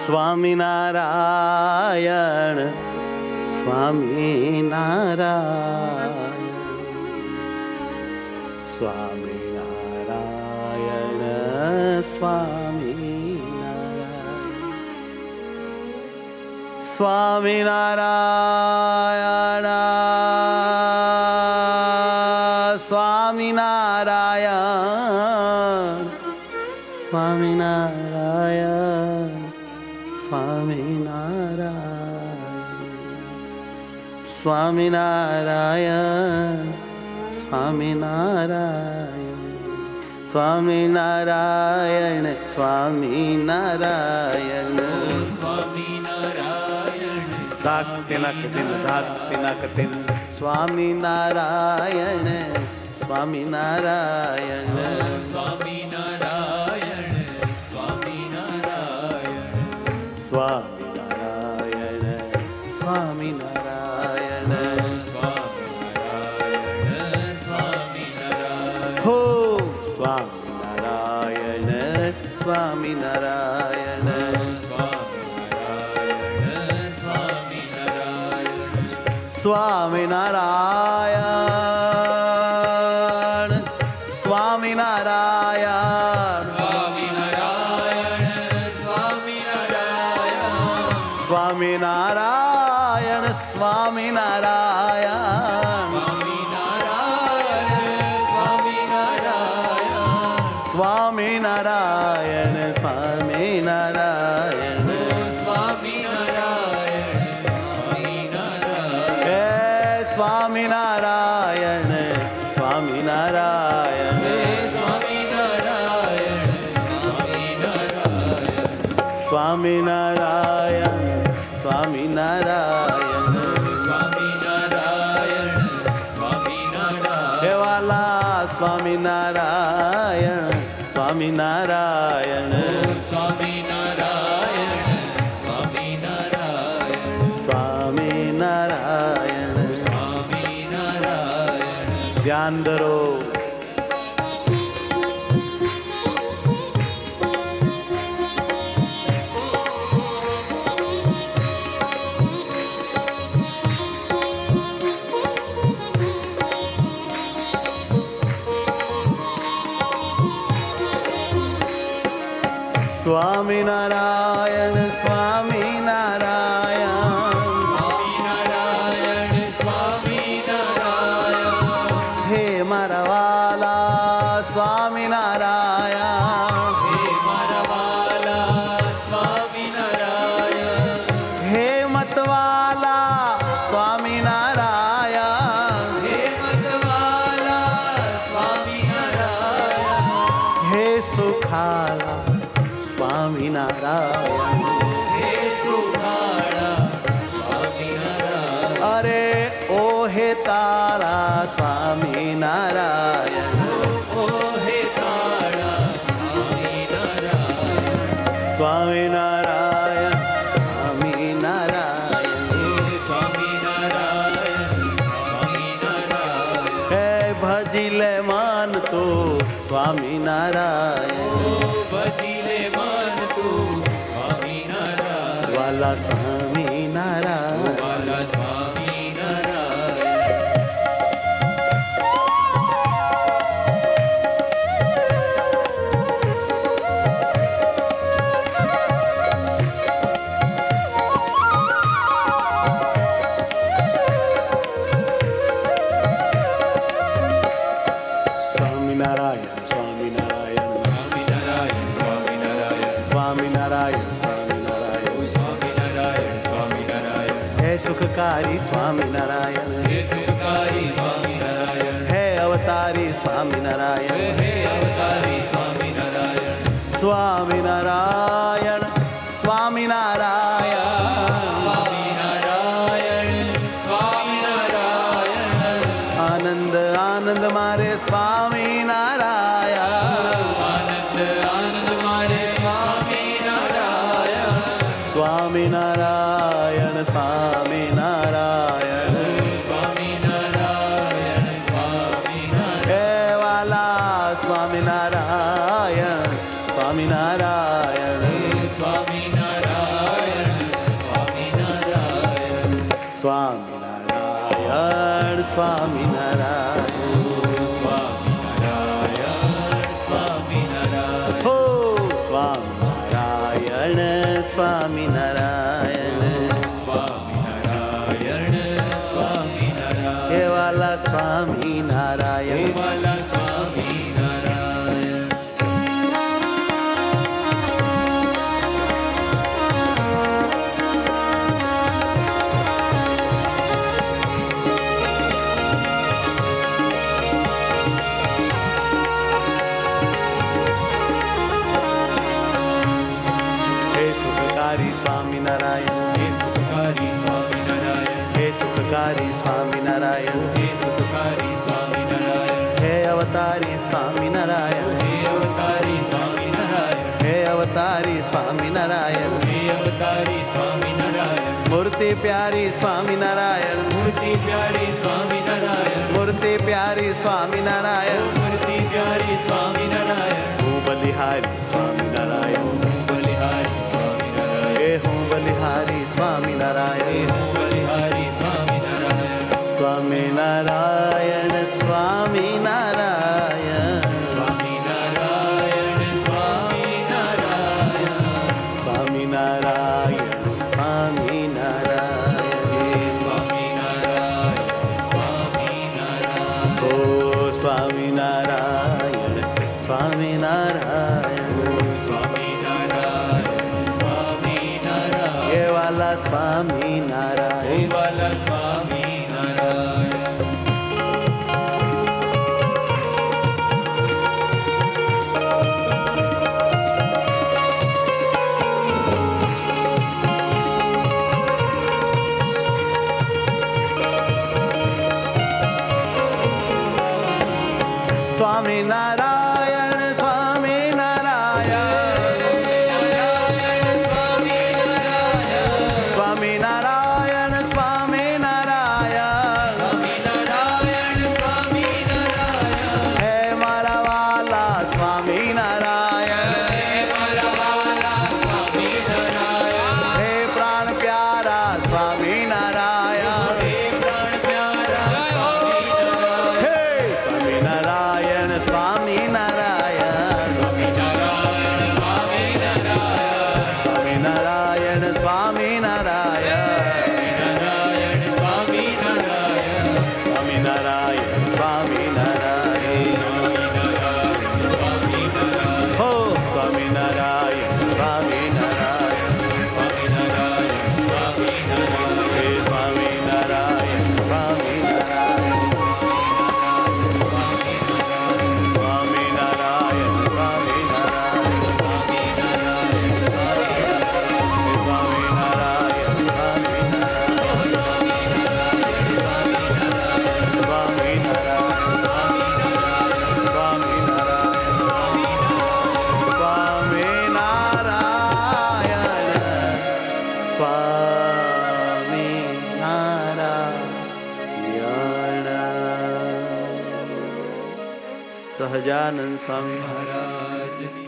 સ્વામિનારાયણ સ્વામિનારાયણ સ્વામિનારાયણ સ્વામિનારાયણ સ્વામિનારાયણ સ્વામિનારાયણ સ્વામિનારાયણ સ્વામિનારાયણ સ્વામિનારાયણ સ્વામિનારાયણ સ્વામિનારાયણ સ્વામિનારાયણ ધાક્તિનકતિન સ્વામિનારાયણ સ્વામિનારાયણ સ્વામિનારાયણ સ્વામિનારાયણ સ્વામિનારાયણ સ્વામિનારાયણ સ્વામિનારાયણ સ્વામિનારાયણ હો સ્વામિનારાયણ સ્વામિનારાયણ સ્વામિનારાયણ સ્વામિનારાયણ સ્વામિનારાયણ સ્વામિનારાયણ સ્વામિનારાયણ સ્વામિનારાયણ સ્વામિનારાયણ સ્વામિનારાયણ સ્વામિનારાયણ સ્વામિનારાયણ સ્વામિનારાયણ હે વાલા સ્વામિનારાયણ સ્વામિનારાયણ સ્વામિનારાયણ ધ્યાન ધરો સ્વામિનારાયણ સ્વામિનારાયણ સ્વામિનારાયણ હે મારા વાલા સ્વામિનારાયણ હે મતવાલા સ્વામિનારાયણ હે સુખાલા સ્વામિનારાયણ અરે ઓ હે તારા સ્વામિનારાયણ સ્વામિનારાયણ સ્વામિનારાયણ હે ભજી લે મન તો સ્વામિનારાયણ વાલા સ્વામિનારાયણ સુખકારી સ્વામિનારાયણ હે અવતારી સ્વામિનારાયણ સ્વામિનારાયણ સ્વામિનારાયણ આનંદ આનંદ મારે સ્વામિનારાયણ સ્વામિનારાયણ હે વાલા સ્વામિનારાયણ સ્વામિનારાયણ સ્વામિનારાયણ સ્વામિનારાયણ સ્વામિનારાયણ હો સ્વામિનારાયણ સ્વામિનારાયણ સ્વામિનારાયણ સ્વામિનારાયણ હે વાલા સ્વામિનારાયણ વાલા સ્વામિનારાયણ સ્વામિનારાયણ હે સુખકારી સ્વામિનારાયણ હે સુખકારી સ્વામિનારાયણ હે સુખકારી સ્વામિનારાયણ હે અવતારી સ્વામિનારાયણ હે અવતારી સ્વામિનારાયણ હે અવતારી સ્વામિનારાયણ હે અવતારી સ્વામિનારાયણ મૂર્તિ પ્યારી સ્વામિનારાયણ મૂર્તિ પ્યારી સ્વામિનારાયણ મૂર્તિ પ્યારી સ્વામિનારાયણ મૂર્તિ પ્યારી સ્વામિનારાયણ હું બલિહારી સ્વામિનારાયણ બલિહારી સ્વામિનારાયણ હે હું બલિહારી સ્વામિનારાયણ હે બલિહારી સ્વામિનારાયણ સ્વામિનારાયણ સ્વામિનારાયણ સ્વામિનારાયણ સ્વામિનારાયણ સ્વામિનારાયણ સ્વામિનારાયણ સ્વામિનારાયણ સ્વામિનારાયણ ઓ સ્વામિનારાયણ સ્વામિનારાયણ સ્વામિનારાયણ સ્વામિનારાયણ હે વાલા સ્વામિનારાયણ હે વાલા સ્વામિનારાયણ સ્વામિનારાયણ સ્વામિનારાયણ સ્વામિનારાયણ સ્વામિનારાયણ હે મારા વાલા સ્વામિનારાયણ હે પ્રાણ પ્યારા સ્વામિનારાયણ હે સ્વામિનારાયણ સ્વામિનારાયણ સ્વામિનારાયણ સ્વામિનારાયણ સ્વામિનારાયણ સ્વામિનારાયણ હો સ્વામિનારાયણ સ્વામિનારાયણ હે સ્વામિનારાયણ સ્વામિનારાયણ સ્વામિનારાયણ સ્વામિનારાયણ સહજાનંદ સ્વામી મહારાજની